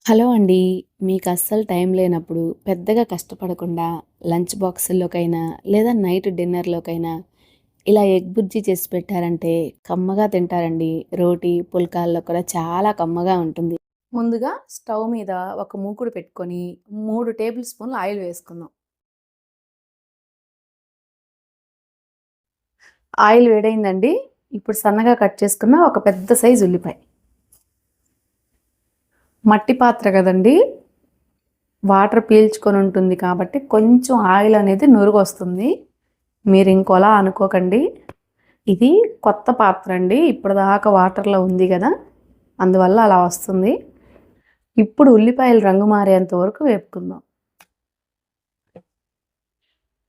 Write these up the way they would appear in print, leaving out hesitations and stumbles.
Hello అండి. మీకు అస్సలు టైం లేనప్పుడు పెద్దగా కష్టపడకుండా లంచ్ బాక్సుల్లోకైనా లేదా నైట్ డిన్నర్‌లోకైనా ఇలా ఎగ్ బుర్జీ చేసి పెట్టారంటే కమ్మగా తింటారండి. రోటీ, పుల్కాల్లో కూడా చాలా కమ్మగా ఉంటుంది. ముందుగా స్టవ్ మీద ఒక మూకుడు పెట్టుకొని 3 టేబుల్ స్పూన్‌ల ఆయిల్ వేసుకుందాం. ఆయిల్ వేడైందండి. ఇప్పుడు సన్నగా కట్ చేసుకున్న ఒక పెద్ద సైజు ఉల్లిపాయ. మట్టి పాత్ర కదండీ! వాటర్ పీల్చుకొని ఉంటుంది కాబట్టి కొంచెం ఆయిల్ అనేది నురుగొస్తుంది. మీరు ఇంకోలా అనుకోకండి. ఇది కొత్త పాత్ర అండి. ఇప్పటిదాకా వాటర్‌లో ఉంది గదా! అందువల్ల అలా వస్తుంది. ఇప్పుడు ఉల్లిపాయలు రంగు మారేంత వరకు వేపుకుందాం.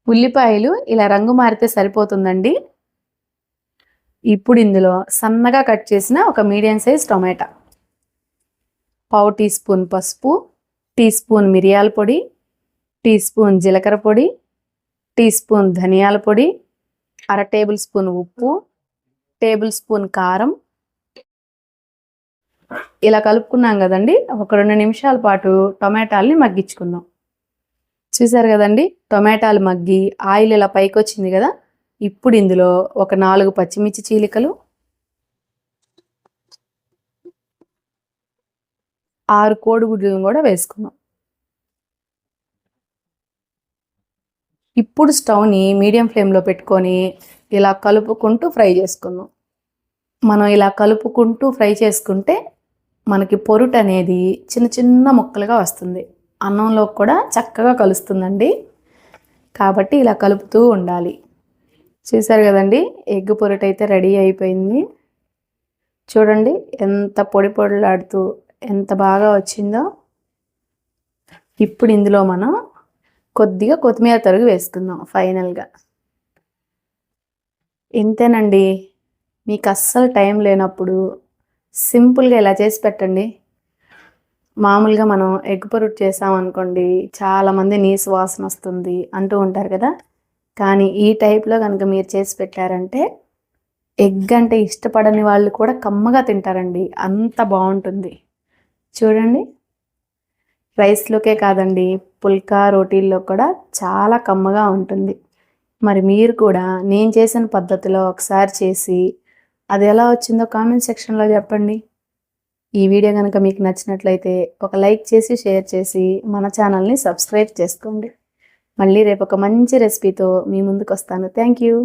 ఉల్లిపాయలు ఇలా రంగు మారితే సరిపోతుందండి. ఇప్పుడు ఇందులో సన్నగా కట్ చేసిన ఒక మీడియం సైజ్ టొమాటా, పావు టీ స్పూన్ పసుపు, టీ స్పూన్ మిరియాల పొడి, టీ స్పూన్ జీలకర్ర పొడి, టీ స్పూన్ ధనియాల పొడి, అర టేబుల్ స్పూన్ ఉప్పు, టేబుల్ స్పూన్ కారం ఇలా కలుపుకున్నాం కదండి. ఒక 2 నిమిషాల పాటు టొమాటాలని మగ్గించుకుందాం. చూసారు కదండి, టొమాటాలు మగ్గి ఆయిల్ ఇలా పైకొచ్చింది కదా. ఇప్పుడు ఇందులో ఒక 4 పచ్చిమిర్చి చీలికలు, 6 కోడిగుడ్లను కూడా వేసుకుందాం. ఇప్పుడు స్టవ్ని మీడియం ఫ్లేమ్లో పెట్టుకొని ఇలా కలుపుకుంటూ ఫ్రై చేసుకుందాం. మనం ఇలా కలుపుకుంటూ ఫ్రై చేసుకుంటే మనకి పొరుటు అనేది చిన్న చిన్న ముక్కలుగా వస్తుంది. అన్నంలో కూడా చక్కగా కలుస్తుందండి. కాబట్టి ఇలా కలుపుతూ ఉండాలి. చూసారు కదండి, ఎగ్ పొరుటు అయితే రెడీ అయిపోయింది. చూడండి ఎంత పొడి పొడిలాడుతూ ఎంత బాగా వచ్చిందో. ఇప్పుడు ఇందులో మనం కొద్దిగా కొత్తిమీర తరుగు వేసుకుందాం ఫైనల్గా. ఇంతేనండి. మీకు అస్సలు టైం లేనప్పుడు సింపుల్గా ఇలా చేసి పెట్టండి. మామూలుగా మనం ఎగ్ పొరుటు చేసామనుకోండి, చాలామంది నీసు వాసన వస్తుంది అంటూ ఉంటారు కదా. కానీ ఈ టైప్లో కనుక మీరు చేసి పెట్టారంటే ఎగ్ అంటే ఇష్టపడని వాళ్ళు కూడా కమ్మగా తింటారండి. అంత బాగుంటుంది. చూడండి, రైస్లోకే కాదండి, పుల్కా రోటీల్లో కూడా చాలా కమ్మగా ఉంటుంది. మరి మీరు కూడా నేను చేసిన పద్ధతిలో ఒకసారి చేసి అది ఎలా వచ్చిందో కామెంట్ సెక్షన్లో చెప్పండి. ఈ వీడియో కనుక మీకు నచ్చినట్లయితే ఒక లైక్ చేసి షేర్ చేసి మన ఛానల్ని సబ్స్క్రైబ్ చేసుకోండి. మళ్ళీ రేపు ఒక మంచి రెసిపీతో మీ ముందుకు వస్తాను. Thank you.